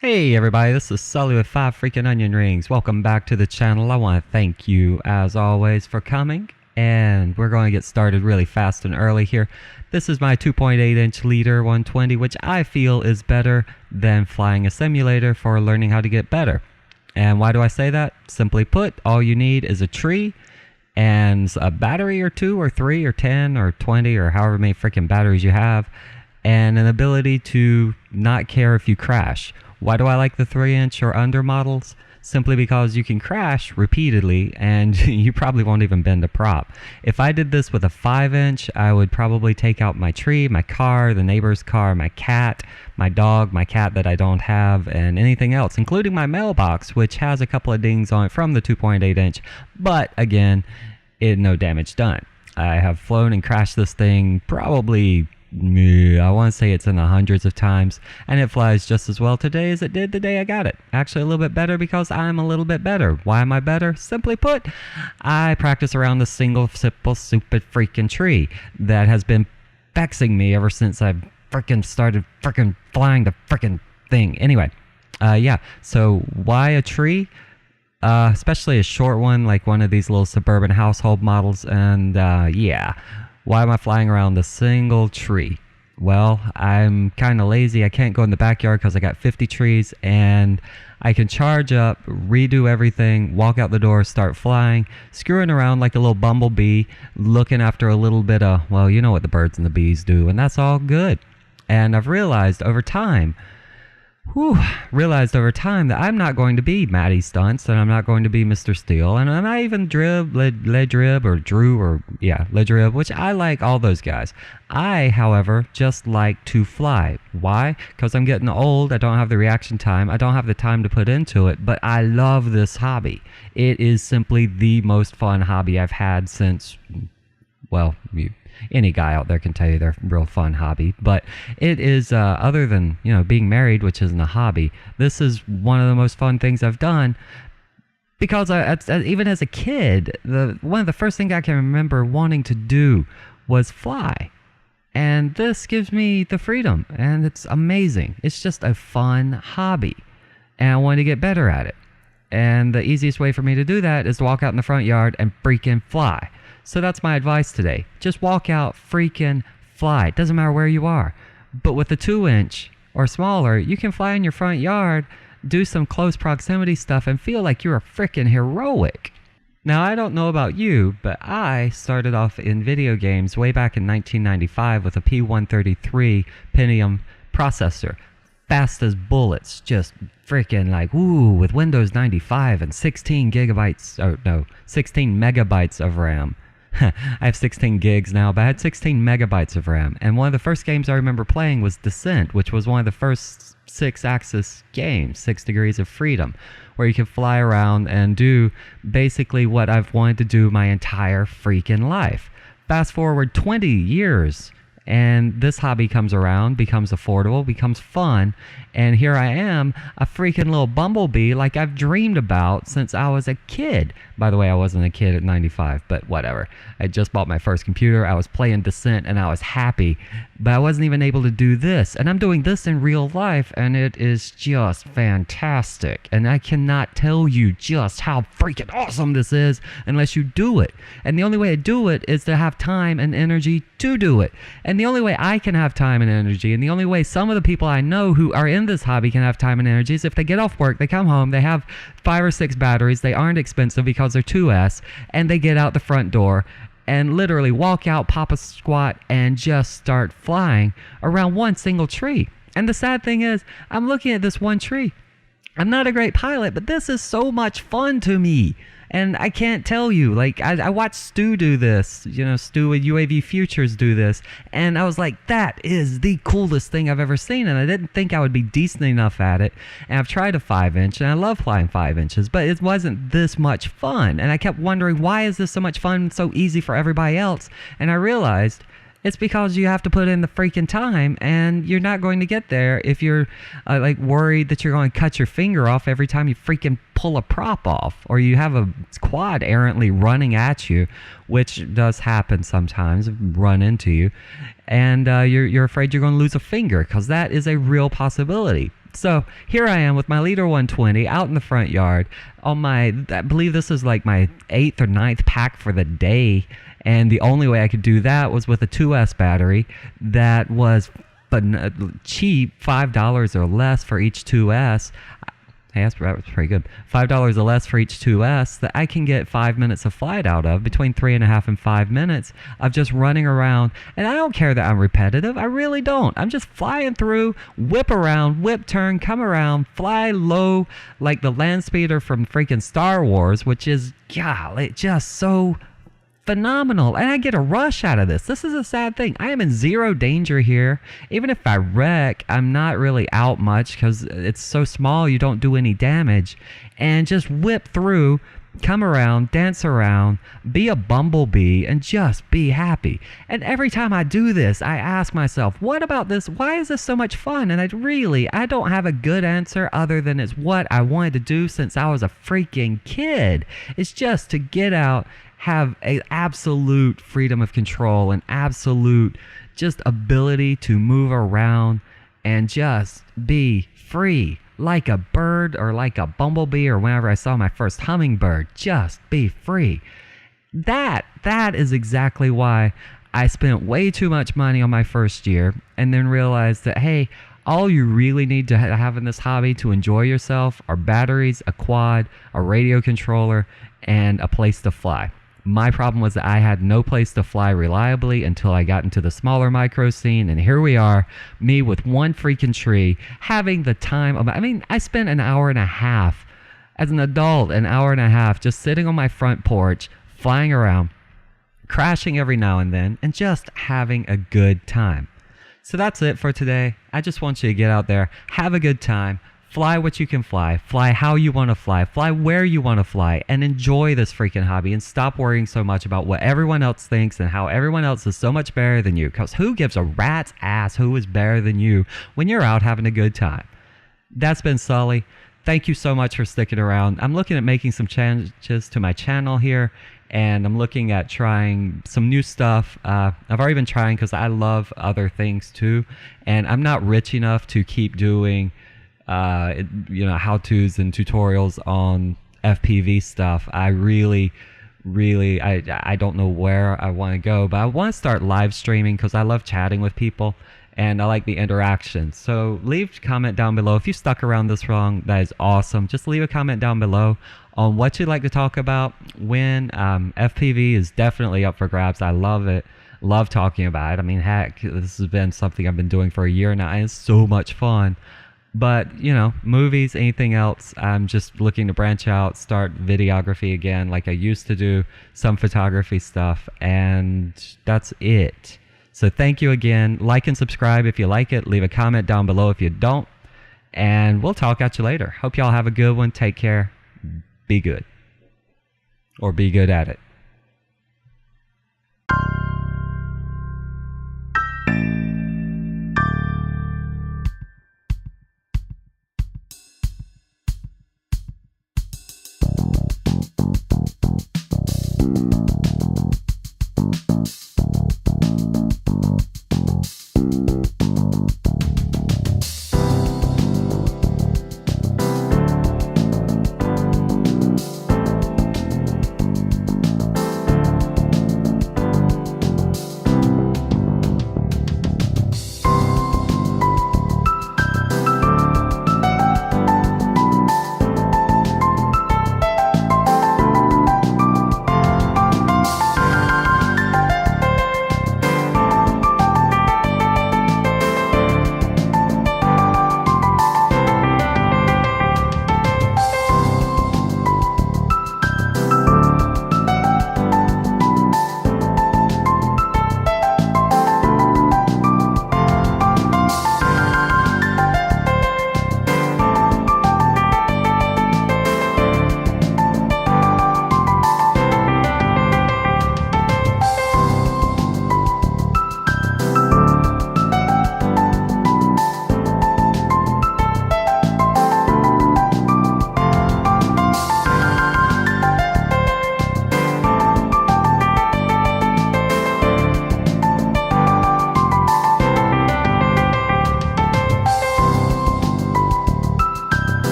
Hey everybody, this is Sully with 5 freaking onion rings. Welcome back to the channel. I want to thank you as always for coming, and we're going to get started really fast and early here. This is my 2.8-inch leader 120, which I feel is better than flying a simulator for learning how to get better. And why do I say that? Simply put, all you need is a tree and a battery or 2 or 3 or 10 or 20 or however many freaking batteries you have, and an ability to not care if you crash. Why do I like the 3-inch or under models? Simply because you can crash repeatedly and you probably won't even bend a prop. If I did this with a 5-inch, I would probably take out my tree, my car, the neighbor's car, my cat, my dog, my cat that I don't have, and anything else, including my mailbox, which has a couple of dings on it from the 2.8-inch, but again, no damage done. I have flown and crashed this thing probably, I want to say it's in the hundreds of times, and it flies just as well today as it did the day I got it. Actually a little bit better because I'm a little bit better. Why am I better? Simply put, I practice around the single simple stupid freaking tree that has been vexing me ever since I freaking started freaking flying the freaking thing. Anyway, yeah, so why a tree? Especially a short one like one of these little suburban household models, and yeah. Why am I flying around a single tree? Well, I'm kind of lazy. I can't go in the backyard because I got 50 trees, and I can charge up, redo everything, walk out the door, start flying, screwing around like a little bumblebee, looking after a little bit of, well, you know what the birds and the bees do, and that's all good. And I've realized over time that I'm not going to be Matty Stunts, and I'm not going to be Mr. Steele, and I'm not even Ledrib or Drew, or yeah, Ledrib, which I like all those guys. I, however, just like to fly. Why? Because I'm getting old, I don't have the reaction time, I don't have the time to put into it, but I love this hobby. It is simply the most fun hobby I've had since, well, any guy out there can tell you they're a real fun hobby, but it is, other than, you know, being married, which isn't a hobby, this is one of the most fun things I've done, because even as a kid, one of the first things I can remember wanting to do was fly, and this gives me the freedom, and it's amazing. It's just a fun hobby, and I want to get better at it, and the easiest way for me to do that is to walk out in the front yard and freaking fly. So that's my advice today. Just walk out, freaking fly. It doesn't matter where you are. But with the 2-inch or smaller, you can fly in your front yard, do some close proximity stuff, and feel like you're a freaking heroic. Now, I don't know about you, but I started off in video games way back in 1995 with a P133 Pentium processor. Fast as bullets, just freaking like, ooh, with Windows 95 and 16 megabytes of RAM. I have 16 gigs now, but I had 16 megabytes of RAM. And one of the first games I remember playing was Descent, which was one of the first 6-axis games, 6 Degrees of Freedom, where you can fly around and do basically what I've wanted to do my entire freaking life. Fast forward 20 years, and this hobby comes around, becomes affordable, becomes fun, and here I am, a freaking little bumblebee like I've dreamed about since I was a kid. By the way, I wasn't a kid at 95, but whatever. I just bought my first computer, I was playing Descent, and I was happy, but I wasn't even able to do this. And I'm doing this in real life, and it is just fantastic. And I cannot tell you just how freaking awesome this is unless you do it. And the only way to do it is to have time and energy to do it. And the only way I can have time and energy, and the only way some of the people I know who are in this hobby can have time and energy, is if they get off work, they come home, they have 5 or 6 batteries, they aren't expensive because they're 2S, and they get out the front door and literally walk out, pop a squat, and just start flying around one single tree. And the sad thing is, I'm looking at this one tree. I'm not a great pilot, but this is so much fun to me. And I can't tell you, like, I watched Stu do this, you know, Stu with UAV Futures do this, and I was like, that is the coolest thing I've ever seen, and I didn't think I would be decent enough at it, and I've tried a 5-inch, and I love flying 5 inches, but it wasn't this much fun, and I kept wondering, why is this so much fun, so easy for everybody else? And I realized it's because you have to put in the freaking time, and you're not going to get there if you're like worried that you're going to cut your finger off every time you freaking pull a prop off, or you have a quad errantly running at you, which does happen sometimes, run into you, and you're afraid you're going to lose a finger, because that is a real possibility. So here I am with my Leader 120 out in the front yard on my, I believe this is like my 8th or 9th pack for the day. And the only way I could do that was with a 2S battery that was cheap, $5 or less for each 2S. Hey, that was pretty good. $5 or less for each 2S that I can get 5 minutes of flight out of, between 3.5 and 5 minutes of just running around. And I don't care that I'm repetitive. I really don't. I'm just flying through, whip around, whip turn, come around, fly low like the land speeder from freaking Star Wars, which is, golly, just so phenomenal. And I get a rush out of this. This is a sad thing. I am in zero danger here. Even if I wreck, I'm not really out much because it's so small you don't do any damage. And just whip through, come around, dance around, be a bumblebee, and just be happy. And every time I do this, I ask myself, what about this? Why is this so much fun? And I don't have a good answer other than it's what I wanted to do since I was a freaking kid. It's just to get out, have an absolute freedom of control, an absolute just ability to move around and just be free like a bird or like a bumblebee, or whenever I saw my first hummingbird, just be free. That is exactly why I spent way too much money on my first year and then realized that, hey, all you really need to have in this hobby to enjoy yourself are batteries, a quad, a radio controller, and a place to fly. My problem was that I had no place to fly reliably until I got into the smaller micro scene, and here we are, me with one freaking tree, having the time of, I spent an hour and a half, as an adult, an hour and a half, just sitting on my front porch, flying around, crashing every now and then, and just having a good time. So that's it for today. I just want you to get out there, have a good time, fly what you can fly how you want to fly where you want to fly, and enjoy this freaking hobby and stop worrying so much about what everyone else thinks and how everyone else is so much better than you, because who gives a rat's ass who is better than you when you're out having a good time. That's been Sully. Thank you so much for sticking around. I'm looking at making some changes to my channel here, and I'm looking at trying some new stuff. I've already been trying because I love other things too, and I'm not rich enough to keep doing how-tos and tutorials on FPV stuff. I really, I don't know where I want to go, but I want to start live streaming because I love chatting with people and I like the interaction. So leave a comment down below. If you stuck around this long, that is awesome. Just leave a comment down below on what you'd like to talk about. When FPV is definitely up for grabs. I love it. Love talking about it. Heck, this has been something I've been doing for a year now, and it's so much fun. But, movies, anything else, I'm just looking to branch out, start videography again like I used to do, some photography stuff, and that's it. So thank you again. Like and subscribe if you like it. Leave a comment down below if you don't. And we'll talk at you later. Hope y'all have a good one. Take care. Be good. Or be good at it.